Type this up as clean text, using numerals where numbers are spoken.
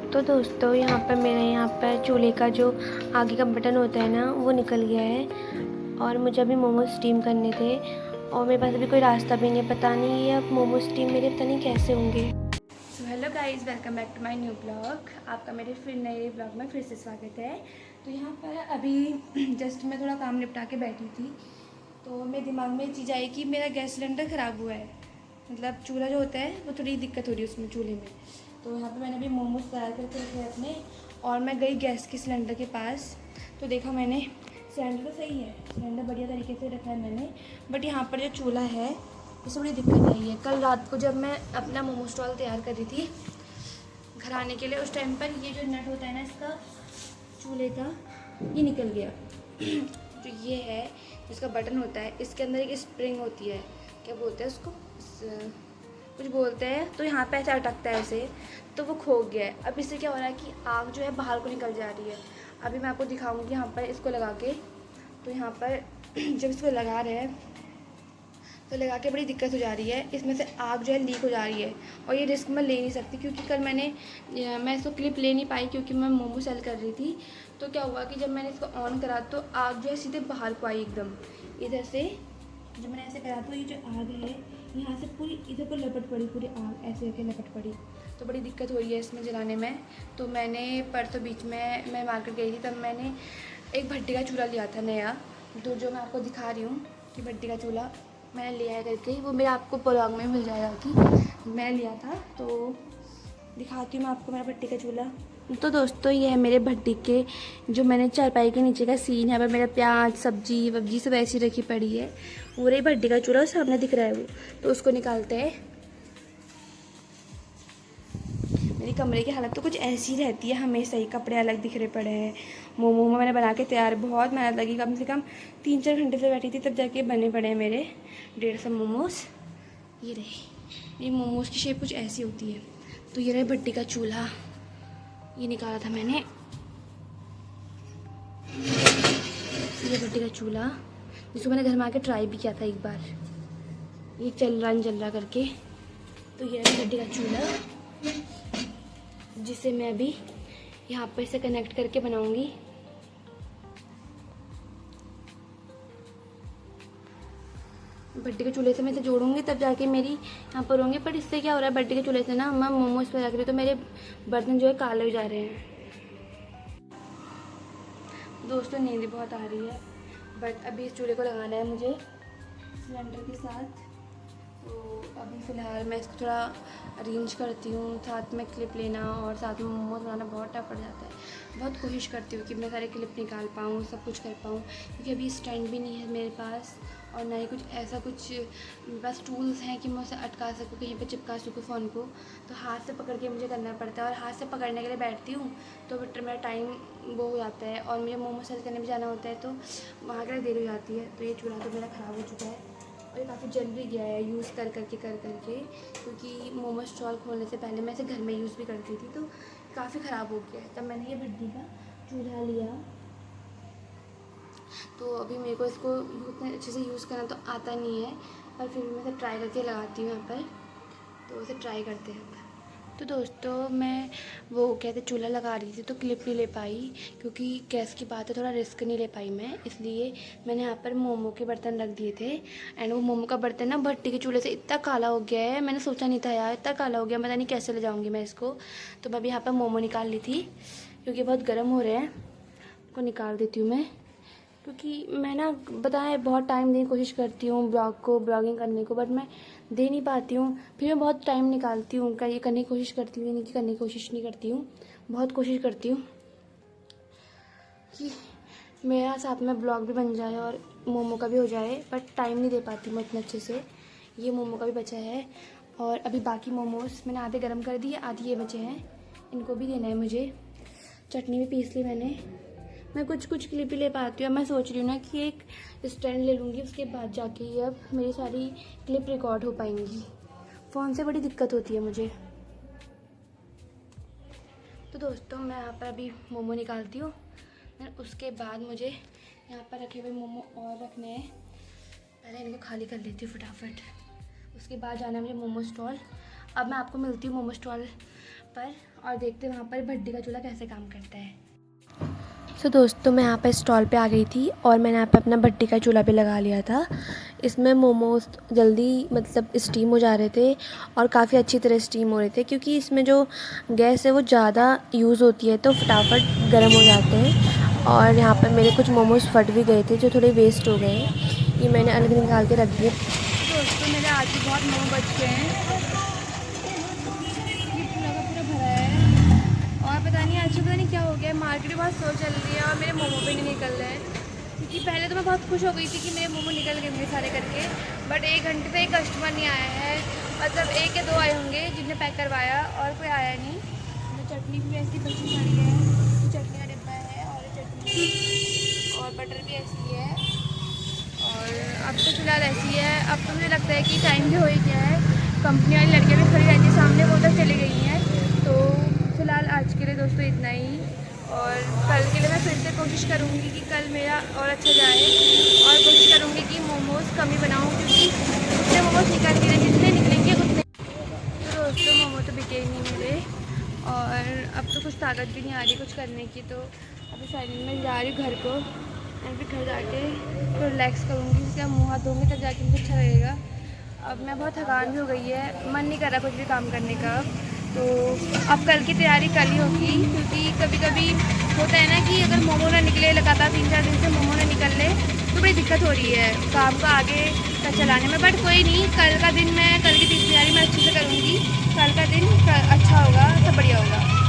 तो दोस्तों यहाँ पर मेरे यहाँ पर चूल्हे का जो आगे का बटन होता है ना वो निकल गया है और मुझे अभी मोमोज स्टीम करने थे और मेरे पास अभी कोई रास्ता भी नहीं है। पता नहीं ये अब मोमोज स्टीम मेरे पता नहीं कैसे होंगे। So hello guys, welcome back to my new blog. आपका मेरे फिर नए ब्लॉग में फिर से स्वागत है। तो यहाँ पर अभी जस्ट मैं थोड़ा काम निपटा के बैठी थी तो मेरे दिमाग में एक चीज़ आई कि मेरा गैस सिलेंडर ख़राब हुआ है। मतलब चूल्हा जो होता है वो थोड़ी दिक्कत हो रही है उसमें चूल्हे में। तो यहाँ पर मैंने अभी मोमोज तैयार करके रखे अपने और मैं गई गैस के सिलेंडर के पास। तो देखा मैंने सिलेंडर तो सही है, सिलेंडर बढ़िया तरीके से रखा है मैंने, बट यहाँ पर जो चूल्हा है इससे बड़ी दिक्कत आई है। कल रात को जब मैं अपना मोमो स्टॉल तैयार कर रही थी घर आने के लिए, उस टाइम पर ये जो नट होता है ना इसका चूल्हे का, ये निकल गया। जो ये है जिसका बटन होता है इसके अंदर एक स्प्रिंग होती है, क्या बोलते हैं उसको, कुछ बोलते हैं, तो यहाँ पे ऐसे अटकता है ऐसे, तो वो खो गया है। अब इससे क्या हो रहा है कि आग जो है बाहर को निकल जा रही है। अभी मैं आपको दिखाऊंगी यहाँ पर इसको लगा के। तो यहाँ पर जब इसको लगा रहे हैं तो लगा के बड़ी दिक्कत हो जा रही है, इसमें से आग जो है लीक हो जा रही है और ये रिस्क मैं ले नहीं सकती क्योंकि कल मैं इसको क्लिप ले नहीं पाई क्योंकि मैं मोमो सेल कर रही थी। तो क्या हुआ कि जब मैंने इसको ऑन करा तो आग जो है सीधे बाहर को आई एकदम इधर से। जब मैंने ऐसे करा तो ये जो आग है यहाँ से पूरी इधर को लपट पड़ी, पूरी आग ऐसे करके लपट पड़ी। तो बड़ी दिक्कत हो रही है इसमें जलाने में। तो मैंने परसों बीच में मैं मार्केट गई थी, तब मैंने एक भट्टी का चूल्हा लिया था नया, तो जो मैं आपको दिखा रही हूँ कि भट्टी का चूल्हा मैंने लिया है करके, वो मेरा आपको ब्लॉग में मिल जाएगा कि मैं लिया था। तो दिखाती हूँ मैं आपको मेरा भट्टी का चूल्हा। तो दोस्तों ये है मेरे भट्टी के जो मैंने चारपाई के नीचे का सीन है, पर मेरा प्याज सब्जी वब्जी सब ऐसी रखी पड़ी है। वो रही भट्टी का चूल्हा सामने दिख रहा है वो, तो उसको निकालते हैं। मेरी कमरे की हालत तो कुछ ऐसी रहती है हमेशा ही, कपड़े अलग बिखरे पड़े हैं। मोमो मैंने बना के तैयार, बहुत मेहनत लगी, कम से कम 3-4 घंटे से बैठी थी तब जाके बने पड़े हैं मेरे 150 मोमोज। ये रहे, ये मोमोज की शेप कुछ ऐसी होती है। तो ये रहे भट्टी का चूल्हा, ये निकाला था मैंने, ये भट्टी का चूल्हा जिसको मैंने घर में आके ट्राई भी किया था एक बार, ये चल रहा करके। तो ये है भट्टी का चूल्हा जिसे मैं अभी यहाँ पर से कनेक्ट करके बनाऊंगी। भट्टी के चूल्हे से मैं इसे जोड़ूंगी तब जाके मेरी यहाँ पर होंगे। पर इससे क्या हो रहा है, भट्टी के चूल्हे से ना मैं मोमोज पर रख रही हूँ तो मेरे बर्तन जो है काले हो जा रहे हैं। दोस्तों नींद बहुत आ रही है, बट अभी इस चूल्हे को लगाना है मुझे सिलेंडर के साथ। तो अभी फ़िलहाल मैं इसको थोड़ा अरेंज करती हूँ, साथ में क्लिप लेना और साथ में मोमोज बनाना बहुत टफ पड़ जाता है। बहुत कोशिश करती हूँ कि मैं सारे क्लिप निकाल पाऊँ, सब कुछ कर पाऊँ, क्योंकि अभी स्टैंड भी नहीं है मेरे पास और ना ही कुछ ऐसा कुछ मेरे पास टूल्स हैं कि मैं उसे अटका सकूँ, कहीं पे चिपका सकूँ फ़ोन को। तो हाथ से पकड़ के मुझे करना पड़ता है और हाथ से पकड़ने के लिए बैठती हूँ तो बट मेरा टाइम वो हो जाता है और मुझे मोमो सेल करने भी जाना होता है तो वहाँ के लिए देर हो जाती है। तो ये चूल्हा तो मेरा ख़राब हो चुका है और ये काफ़ी जल भी गया है यूज़ कर करके क्योंकि मोमो स्टॉल खोलने से पहले मैं इसे घर में यूज़ भी करती थी तो काफ़ी ख़राब हो गया है। तब मैंने ये भट्टी का चूल्हा लिया। तो अभी मेरे को इसको उतने अच्छे से यूज़ करना तो आता नहीं है, पर फिर भी मैं इसे ट्राई करके लगाती हूँ यहाँ पर। तो उसे ट्राई करते हैं। तो दोस्तों मैं वो कहते चूल्हा लगा रही थी तो क्लिप नहीं ले पाई क्योंकि गैस की बात है, थोड़ा रिस्क नहीं ले पाई मैं, इसलिए मैंने यहाँ पर मोमो के बर्तन रख दिए थे। एंड वो मोमो का बर्तन ना भट्टी के चूल्हे से इतना काला हो गया है, मैंने सोचा नहीं था यार इतना काला हो गया, पता नहीं कैसे ले जाऊँगी मैं इसको। तो मैं अभी यहाँ पर मोमो निकाल ली थी क्योंकि बहुत गर्म हो रहे हैं, उनको निकाल देती हूँ मैं। क्योंकि मैं ना बताएं बहुत टाइम देने की कोशिश करती हूँ ब्लॉगिंग करने को, बट मैं दे नहीं पाती हूँ। फिर मैं बहुत टाइम निकालती हूँ, ये करने की कोशिश करती हूँ, नहीं कि करने की कोशिश नहीं करती हूँ, बहुत कोशिश करती हूँ कि मेरा साथ में ब्लॉग भी बन जाए और मोमो का भी हो जाए, बट टाइम नहीं दे पाती मैं उतना अच्छे से। ये मोमो का भी बचा है और अभी बाकी मोमोज मैंने आधे गर्म कर दिए, आधे ये बचे हैं, इनको भी देना है मुझे। चटनी भी पीस ली मैं कुछ क्लिप ही ले पाती हूँ। मैं सोच रही हूँ ना कि एक स्टैंड ले लूँगी, उसके बाद जाके ही अब मेरी सारी क्लिप रिकॉर्ड हो पाएंगी। फ़ोन से बड़ी दिक्कत होती है मुझे। तो दोस्तों मैं यहाँ पर अभी मोमो निकालती हूँ, उसके बाद मुझे यहाँ पर रखे हुए मोमो और रखने हैं, पहले इनको खाली कर लेती हूँ फटाफट। उसके बाद जाना है मुझे मोमो स्टॉल। अब मैं आपको मिलती हूँ मोमो स्टॉल पर और देखते हैं वहाँ पर भट्टी का चूल्हा कैसे काम करता है। सो दोस्तों, मैं यहाँ पर स्टॉल पे आ गई थी और मैंने यहाँ पे अपना भट्टी का चूल्हा भी लगा लिया था। इसमें मोमोज जल्दी मतलब स्टीम हो जा रहे थे और काफ़ी अच्छी तरह स्टीम हो रहे थे, क्योंकि इसमें जो गैस है वो ज़्यादा यूज़ होती है तो फटाफट गर्म हो जाते हैं। और यहाँ पर मेरे कुछ मोमोज फट भी गए थे जो थोड़े वेस्ट हो गए, ये मैंने अलग निकाल के रख दिए। दोस्तों मेरे आज भी बहुत मोमो बच गए हैं, ये पूरा भरा है और पता नहीं क्या हो गया, मार्केट बहुत स्लो चल रही है और मेरे मोमो भी नहीं निकल रहे हैं। क्योंकि पहले तो मैं बहुत खुश हो गई थी कि मेरे मोमो निकल गए मेरे सारे करके, बट 1 घंटे से एक कस्टमर नहीं आया है, मतलब 1 या 2 आए होंगे जिनने पैक करवाया और कोई आया नहीं। तो चटनी भी ऐसी बची पड़ी है, चटनी का डिब्बा है और चटनी और बटर भी ऐसी है और अब तो फ़िलहाल ऐसी है। अब तो मुझे लगता है कि टाइम भी हो ही गया है, कंपनी वाली लड़कियाँ भी खड़ी रहती है सामने, वो तक चली गई हैं। तो फ़िलहाल आज के लिए दोस्तों इतना ही, और कल के लिए मैं फिर से कोशिश करूँगी कि कल मेरा और अच्छा जाए और कोशिश करूँगी कि मोमोज़ कम ही बनाऊँ, क्योंकि जितने मोमोज़ निकल के जितने निकलेंगे उतने। तो दोस्तों मोमो तो बिके ही नहीं मेरे और अब तो कुछ ताकत भी नहीं आ रही कुछ करने की, तो अभी फाइनली मैं जा रही हूँ घर को और फिर घर जाके तो रिलैक्स करूँगी, उसके बाद मुँह हाथ धोंगी तब जाके मुझे अच्छा लगेगा। अब मैं बहुत थकान भी हो गई है, मन नहीं कर रहा कुछ भी काम करने का। तो अब कल की तैयारी कल ही होगी, क्योंकि कभी कभी होता है ना कि अगर मोमो ना निकले लगातार 3-4 दिन से मोमो ना निकले तो बड़ी दिक्कत हो रही है काम को आगे तक चलाने में। बट कोई नहीं, कल का दिन मैं कल की तैयारी मैं अच्छे से करूँगी, कल का दिन अच्छा होगा, सब बढ़िया होगा।